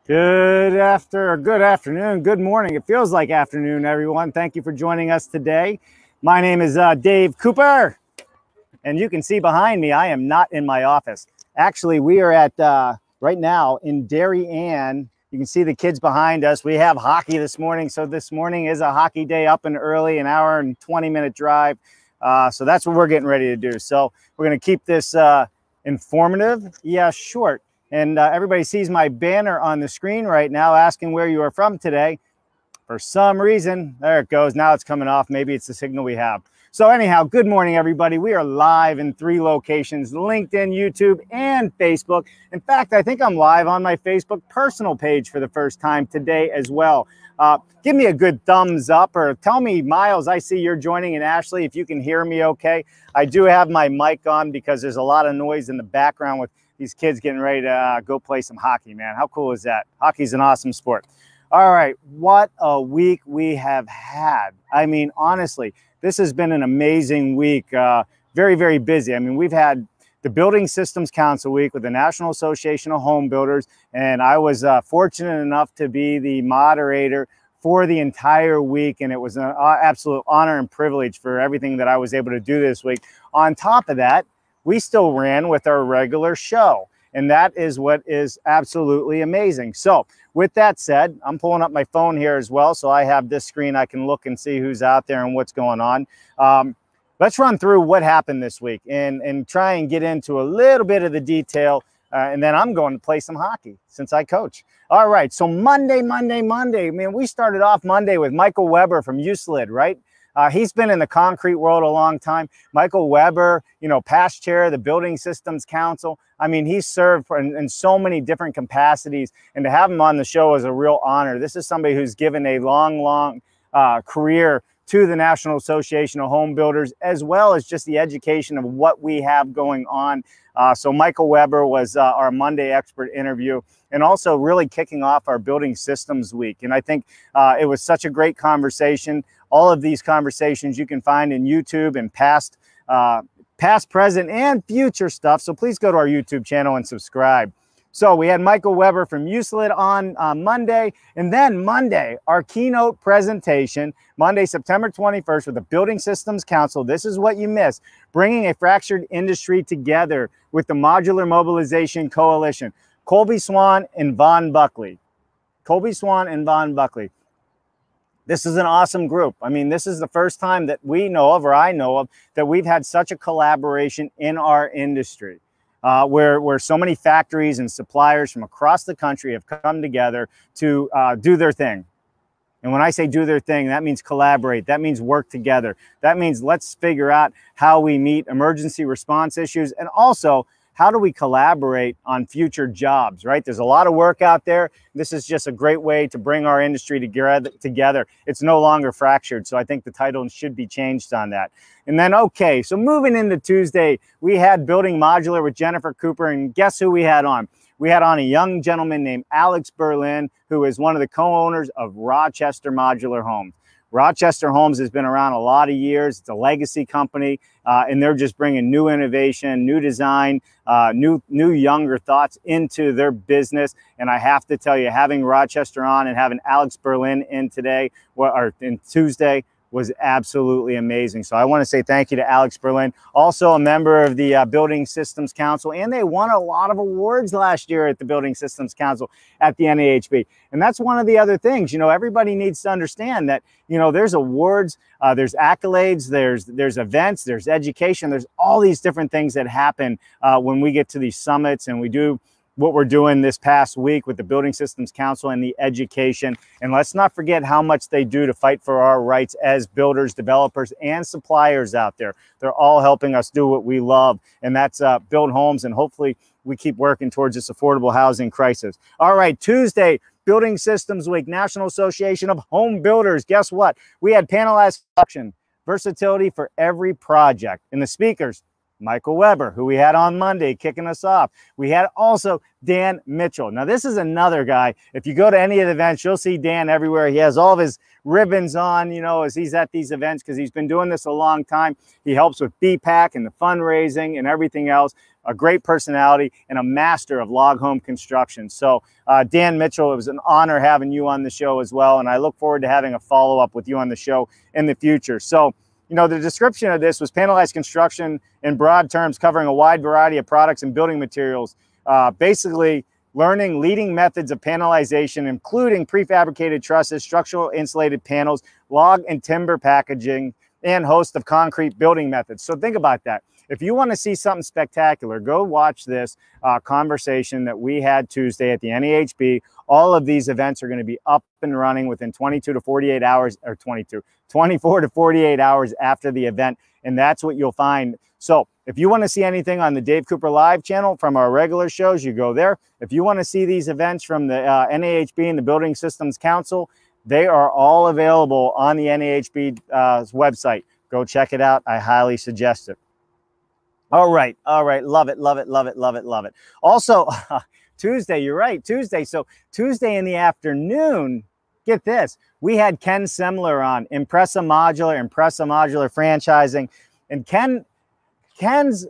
Good afternoon, good morning. It feels like afternoon, everyone. Thank you for joining us today. My name is Dave Cooper, and you can see behind me, I am not in my office. Actually, we are at, right now, in Darien. You can see the kids behind us. We have hockey this morning, so this morning is a hockey day, up and early, an hour and 20-minute drive. So that's what we're getting ready to do. So we're going to keep this informative, short. And everybody sees my banner on the screen right now asking where you are from today. For some reason, there it goes. Now it's coming off. Maybe it's the signal we have. So anyhow, good morning, everybody. We are live in 3 locations: LinkedIn, YouTube, and Facebook. In fact, I think I'm live on my Facebook personal page for the first time today as well. Give me a good thumbs up, or tell me, Miles, I see you're joining, and Ashley, if you can hear me okay. I do have my mic on because there's a lot of noise in the background with these kids getting ready to go play some hockey, man. How cool is that? Hockey's an awesome sport. All right, what a week we have had. I mean, honestly, this has been an amazing week. Very, very busy. I mean, we've had the Building Systems Council week with the National Association of Home Builders, and I was fortunate enough to be the moderator for the entire week, and it was an absolute honor and privilege for everything that I was able to do this week. On top of that, we still ran with our regular show, and that is what is absolutely amazing. So with that said, I'm pulling up my phone here as well, so I have this screen. I can look and see who's out there and what's going on. Let's run through what happened this week and try and get into a little bit of the detail, and then I'm going to play some hockey since I coach. All right, so Monday. Man, we started off Monday with Michael Weber from Euclid, right? He's been in the concrete world a long time. Michael Weber, you know, past chair of the Building Systems Council. I mean, he's served in so many different capacities, and to have him on the show is a real honor. This is somebody who's given a long career to the National Association of Home Builders, as well as just the education of what we have going on. So Michael Weber was our Monday expert interview, and also really kicking off our Building Systems Week. And I think it was such a great conversation. All of these conversations you can find in YouTube and past, present, and future stuff. So please go to our YouTube channel and subscribe. So we had Michael Weber from Euclid on Monday, and then Monday, our keynote presentation, Monday, September 21st, with the Building Systems Council. This is what you missed: bringing a fractured industry together with the Modular Mobilization Coalition. Colby, Swan, and Vaughan Buckley. Colby, Swan, and Vaughan Buckley. This is an awesome group. I mean, this is the first time that we know of, or I know of, that we've had such a collaboration in our industry, where so many factories and suppliers from across the country have come together to do their thing. And when I say do their thing, that means collaborate. That means work together. That means let's figure out how we meet emergency response issues, and also how do we collaborate on future jobs, right? There's a lot of work out there. This is just a great way to bring our industry together. It's no longer fractured. So I think the title should be changed on that. And then, okay, so moving into Tuesday, we had Building Modular with Jennifer Cooper, and guess who we had on? We had on a young gentleman named Alex Berlin, who is one of the co-owners of Rochester Modular Homes. Rochester Homes has been around a lot of years. It's a legacy company, and they're just bringing new innovation, new design, new younger thoughts into their business. And I have to tell you, having Rochester on and having Alex Berlin in today, or in Tuesday, was absolutely amazing. So I want to say thank you to Alex Berlin, also a member of the Building Systems Council, and they won a lot of awards last year at the Building Systems Council at the NAHB. And that's one of the other things, you know, everybody needs to understand that, you know, there's awards, there's accolades, there's events, there's education, there's all these different things that happen when we get to these summits, and we do what we're doing this past week with the Building Systems Council and the education. And let's not forget how much they do to fight for our rights as builders, developers, and suppliers out there. They're all helping us do what we love, and that's build homes, and hopefully we keep working towards this affordable housing crisis. All right, Tuesday, Building Systems Week, National Association of Home Builders. Guess what? We had panelized construction, versatility for every project. And the speakers, Michael Weber, who we had on Monday kicking us off. We had also Dan Mitchell. Now, this is another guy. If you go to any of the events, you'll see Dan everywhere. He has all of his ribbons on, you know, as he's at these events, because he's been doing this a long time. He helps with BPAC and the fundraising and everything else. a great personality, and a master of log home construction. So Dan Mitchell, it was an honor having you on the show as well, and I look forward to having a follow-up with you on the show in the future. So, you know, the description of this was panelized construction in broad terms, covering a wide variety of products and building materials, basically learning leading methods of panelization, including prefabricated trusses, structural insulated panels, log and timber packaging, and host of concrete building methods. So think about that. If you want to see something spectacular, go watch this conversation that we had Tuesday at the NAHB. All of these events are going to be up and running within 22 to 48 hours, or 24 to 48 hours after the event. And that's what you'll find. So if you want to see anything on the Dave Cooper Live channel from our regular shows, you go there. If you want to see these events from the NAHB and the Building Systems Council, they are all available on the NAHB's website. Go check it out. I highly suggest it. All right. Love it, love it, love it, love it, love it. Also, Tuesday, you're right, Tuesday. So Tuesday in the afternoon, get this, we had Ken Semler on, Impressa Modular franchising. And Ken's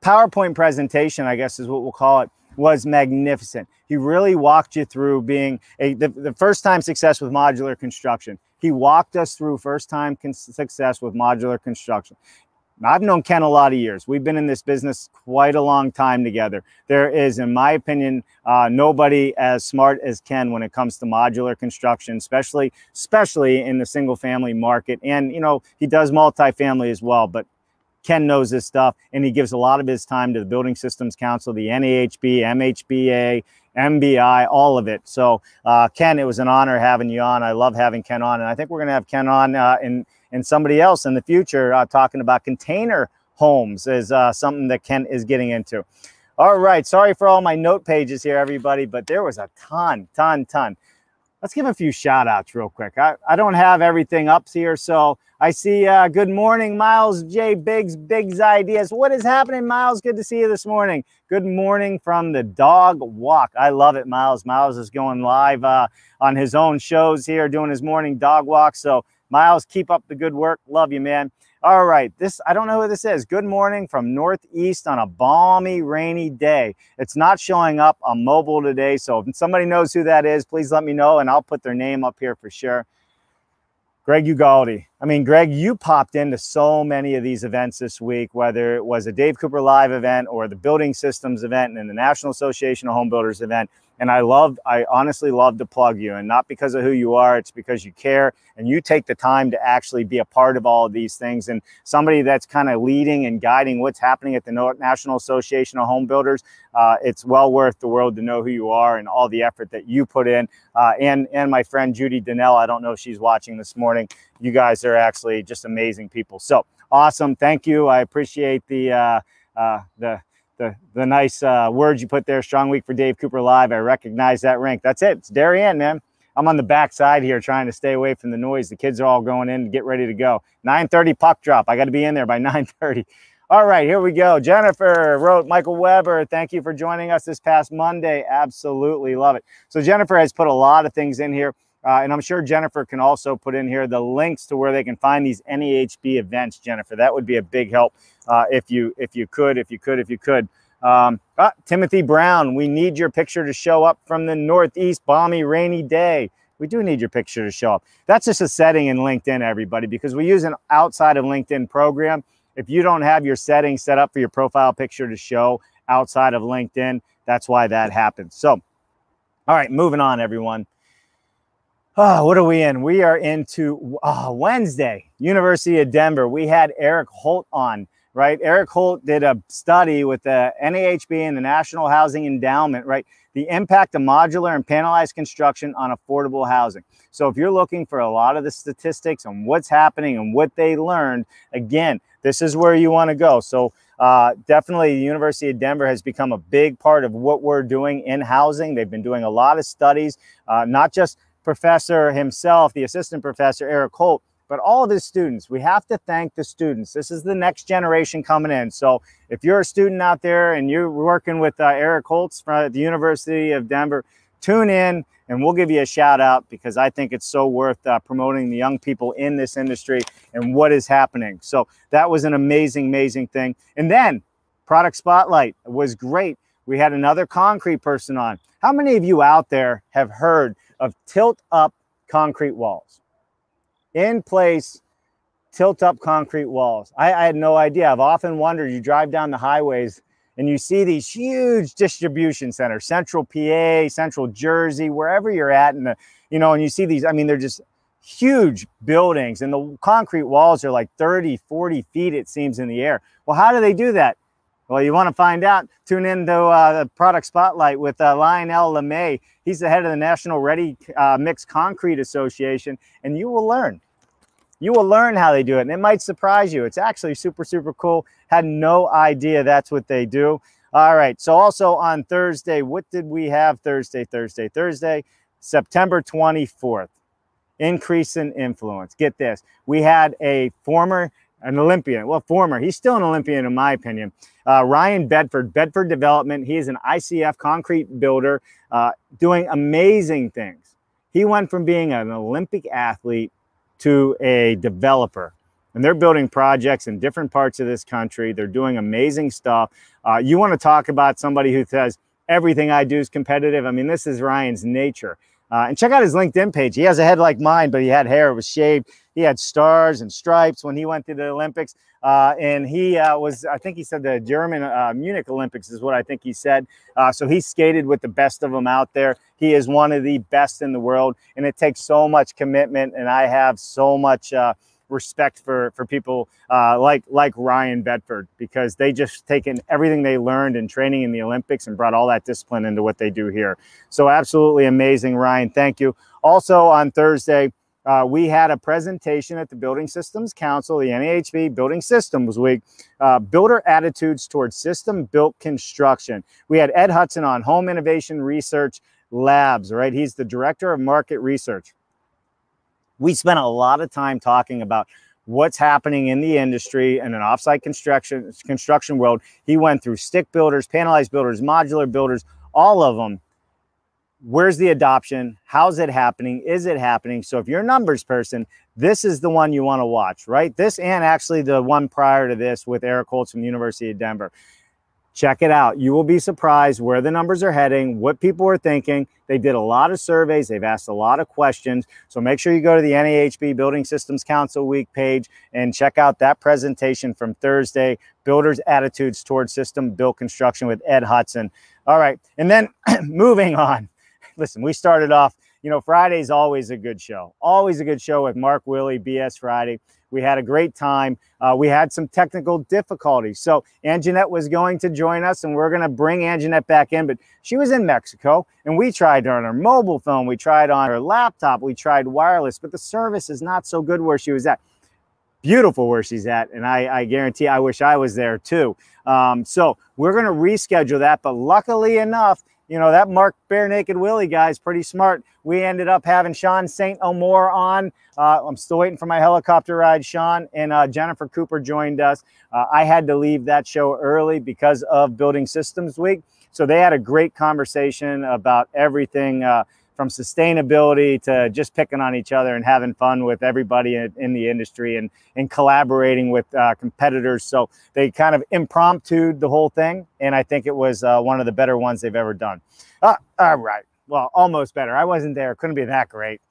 PowerPoint presentation, I guess is what we'll call it, was magnificent. He really walked you through being the first-time success with modular construction. He walked us through first-time success with modular construction. Now, I've known Ken a lot of years. We've been in this business quite a long time together. There is, in my opinion, nobody as smart as Ken when it comes to modular construction, especially in the single-family market. And, you know, he does multifamily as well, but Ken knows this stuff, and he gives a lot of his time to the Building Systems Council, the NAHB, MHBA, MBI, all of it. So, Ken, it was an honor having you on. I love having Ken on, and I think we're going to have Ken on and somebody else in the future talking about container homes is something that Ken is getting into. All right, sorry for all my note pages here, everybody, but there was a ton. Let's give a few shout outs real quick. I don't have everything up here, so I see good morning, Miles J. Biggs Ideas. What is happening, Miles? Good to see you this morning. Good morning from the dog walk. I love it, Miles. Miles is going live on his own shows here, doing his morning dog walk. So Miles, keep up the good work. Love you, man. All right, I don't know who this is. Good morning from Northeast on a balmy, rainy day. It's not showing up on mobile today, so if somebody knows who that is, please let me know, and I'll put their name up here for sure. Greg Ugaldi. I mean, Greg, you popped into so many of these events this week, whether it was a Dave Cooper Live event or the Building Systems event and the National Association of Home Builders event. And I honestly love to plug you, and not because of who you are, it's because you care and you take the time to actually be a part of all of these things. And somebody that's kind of leading and guiding what's happening at the National Association of Home Builders, it's well worth the world to know who you are and all the effort that you put in. And my friend Judy Donnell, I don't know if she's watching this morning. You guys are actually just amazing people. So awesome. Thank you. I appreciate the nice words you put there. Strong week for Dave Cooper Live. I recognize that rank. That's it. It's Darien, man. I'm on the back side here trying to stay away from the noise. The kids are all going in to get ready to go. 9:30 puck drop. I got to be in there by 9:30. All right, here we go. Jennifer wrote, Michael Weber, thank you for joining us this past Monday. Absolutely love it. So Jennifer has put a lot of things in here. And I'm sure Jennifer can also put in here the links to where they can find these NAHB events, Jennifer. That would be a big help if you could. Timothy Brown, we need your picture to show up from the Northeast, balmy, rainy day. We do need your picture to show up. That's just a setting in LinkedIn, everybody, because we use an outside of LinkedIn program. If you don't have your settings set up for your profile picture to show outside of LinkedIn, that's why that happens. So, all right, moving on, everyone. Oh, what are we in? We are into Wednesday, University of Denver. We had Eric Holt on, right? Eric Holt did a study with the NAHB and the National Housing Endowment, right? The impact of modular and panelized construction on affordable housing. So if you're looking for a lot of the statistics on what's happening and what they learned, again, this is where you want to go. So definitely the University of Denver has become a big part of what we're doing in housing. They've been doing a lot of studies, not just professor himself, the assistant professor, Eric Holt, but all of his students. We have to thank the students. This is the next generation coming in. So if you're a student out there and you're working with Eric Holtz from the University of Denver, tune in and we'll give you a shout out, because I think it's so worth promoting the young people in this industry and what is happening. So that was an amazing, amazing thing. And then Product Spotlight was great. We had another concrete person on. How many of you out there have heard of tilt-up concrete walls? In place, tilt-up concrete walls. I had no idea. I've often wondered, you drive down the highways and you see these huge distribution centers, Central PA, Central Jersey, wherever you're at, and and you see these, I mean, they're just huge buildings, and the concrete walls are like 30, 40 feet, it seems, in the air. Well, how do they do that? Well, you want to find out, tune into the Product Spotlight with Lionel Lemay. He's the head of the National Ready Mixed Concrete Association, and you will learn. You will learn how they do it, and it might surprise you. It's actually super, super cool. Had no idea that's what they do. All right, so also on Thursday, what did we have Thursday? September 24th, increase in influence. Get this. We had an Olympian, well, former, he's still an Olympian in my opinion, Ryan Bedford Development. He is an ICF concrete builder doing amazing things. He went from being an Olympic athlete to a developer, and they're building projects in different parts of this country. They're doing amazing stuff. You want to talk about somebody who says, everything I do is competitive. I mean, this is Ryan's nature. And check out his LinkedIn page. He has a head like mine, but he had hair. It was shaved. He had stars and stripes when he went to the Olympics. And he was, I think he said the German Munich Olympics is what I think he said. So he skated with the best of them out there. He is one of the best in the world. And it takes so much commitment. And I have so much respect for people like Ryan Bedford, because they just taken everything they learned in training in the Olympics and brought all that discipline into what they do here. So absolutely amazing, Ryan. Thank you. Also on Thursday, we had a presentation at the Building Systems Council, the NAHB Building Systems Week, Builder Attitudes Towards System-Built Construction. We had Ed Hudson on, Home Innovation Research Labs, right? He's the Director of Market Research. We spent a lot of time talking about what's happening in the industry and an offsite construction world. He went through stick builders, panelized builders, modular builders, all of them. Where's the adoption? How's it happening? Is it happening? So if you're a numbers person, this is the one you want to watch, right? This, and actually the one prior to this with Eric Holt from the University of Denver. Check it out. You will be surprised where the numbers are heading, what people are thinking. They did a lot of surveys. They've asked a lot of questions. So make sure you go to the NAHB Building Systems Council Week page and check out that presentation from Thursday, Builders' Attitudes Towards System-Built Construction with Ed Hudson. All right. And then moving on. Listen, we started off, Friday's always a good show. Always a good show with Mark Willie, BS Friday. We had a great time. We had some technical difficulties. So Anjanette was going to join us, and we're going to bring Anjanette back in, but she was in Mexico, and we tried on her mobile phone. We tried on her laptop. We tried wireless, but the service is not so good where she was at. Beautiful where she's at, and I guarantee I wish I was there too. So we're going to reschedule that, but luckily enough, that Mark Bare Naked Willie guy is pretty smart. We ended up having Sean St. Omore on. I'm still waiting for my helicopter ride, Sean, and Jennifer Cooper joined us. I had to leave that show early because of Building Systems Week. So they had a great conversation about everything from sustainability to just picking on each other and having fun with everybody in the industry and collaborating with competitors. So they kind of impromptu'd the whole thing, and I think it was one of the better ones they've ever done. All right. Well, almost better. I wasn't there. Couldn't be that great.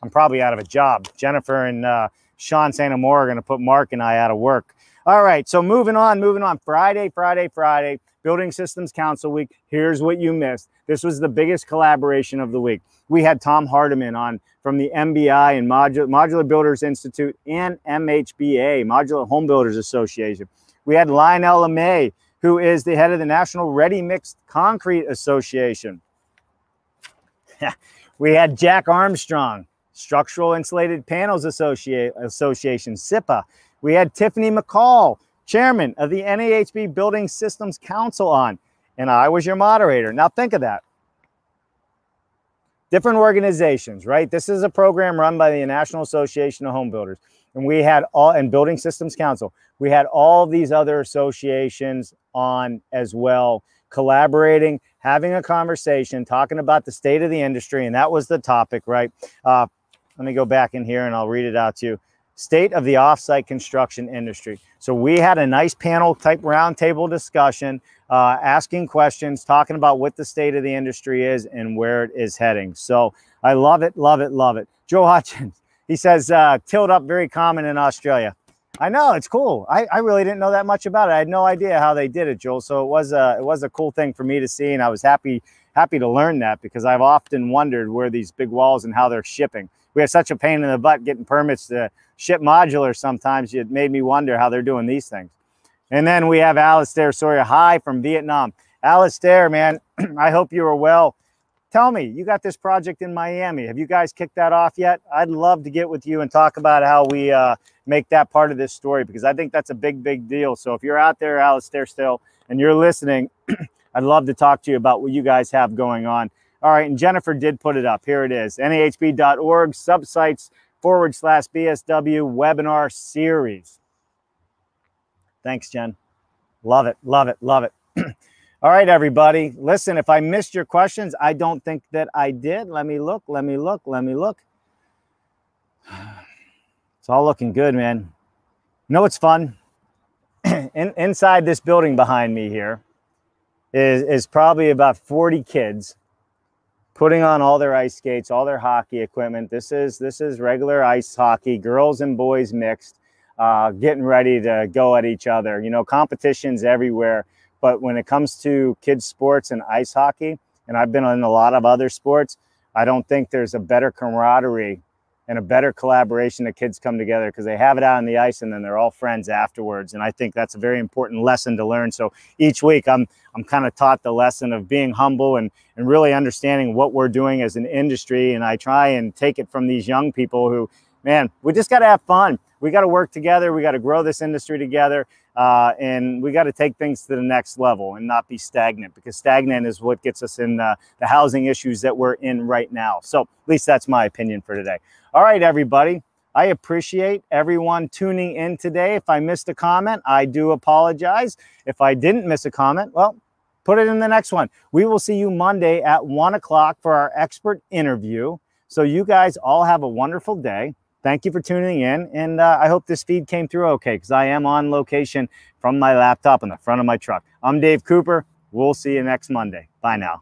I'm probably out of a job. Jennifer and Sean St. Omore are going to put Mark and I out of work. All right. So moving on. Friday. Building Systems Council Week. Here's what you missed. This was the biggest collaboration of the week. We had Tom Hardiman on from the MBI and Modular Builders Institute and MHBA, Modular Home Builders Association. We had Lionel Lemay, who is the head of the National Ready Mixed Concrete Association. We had Jack Armstrong, Structural Insulated Panels Association, SIPA. We had Tifanee McCall, chairman of the NAHB Building Systems Council on, and I was your moderator. Now think of that. Different organizations, right? This is a program run by the National Association of Home Builders, and we had and Building Systems Council. We had all these other associations on as well, collaborating, having a conversation, talking about the state of the industry, and that was the topic, right? Let me go back in here and I'll read it out to you. state of the offsite construction industry. So we had a nice panel type roundtable discussion, asking questions, talking about what the state of the industry is and where it is heading. So I love it, love it, love it. Joe Hutchins, he says, tilt up very common in Australia. I know, it's cool. I really didn't know that much about it. I had no idea how they did it, Joel. So it was a cool thing for me to see, and I was happy to learn that, because I've often wondered where these big walls and how they're shipping. We have such a pain in the butt getting permits to ship modular sometimes. It made me wonder how they're doing these things. And then we have Alistair Sawyer. Hi from Vietnam. Alistair, man, I hope you are well. Tell me, you got this project in Miami. Have you guys kicked that off yet? I'd love to get with you and talk about how we make that part of this story, because I think that's a big, big deal. So if you're out there, Alistair, still, and you're listening, I'd love to talk to you about what you guys have going on. All right, and Jennifer did put it up. Here it is, NAHB.org, subsites/BSW webinar series. Thanks, Jen. Love it, love it, love it. All right, everybody. Listen, if I missed your questions, I don't think that I did. Let me look, let me look, let me look. It's all looking good, man. You know what's fun? Inside this building behind me here is probably about 40 kids putting on all their ice skates, all their hockey equipment. This is regular ice hockey, girls and boys mixed, getting ready to go at each other. You know, competition's everywhere. But when it comes to kids sports and ice hockey, and I've been in a lot of other sports, I don't think there's a better camaraderie and a better collaboration that kids come together, because they have it out on the ice and then they're all friends afterwards. And I think that's a very important lesson to learn. So each week I'm kind of taught the lesson of being humble and really understanding what we're doing as an industry. And I try and take it from these young people who, man, we just got to have fun. We got to work together. We got to grow this industry together. And we got to take things to the next level and not be stagnant, because stagnant is what gets us in the housing issues that we're in right now. So at least that's my opinion for today. All right, everybody. I appreciate everyone tuning in today. If I missed a comment, I do apologize. If I didn't miss a comment, well, put it in the next one. We will see you Monday at 1 o'clock for our expert interview. So you guys all have a wonderful day. Thank you for tuning in, and I hope this feed came through okay, because I am on location from my laptop in the front of my truck. I'm Dave Cooper. We'll see you next Monday. Bye now.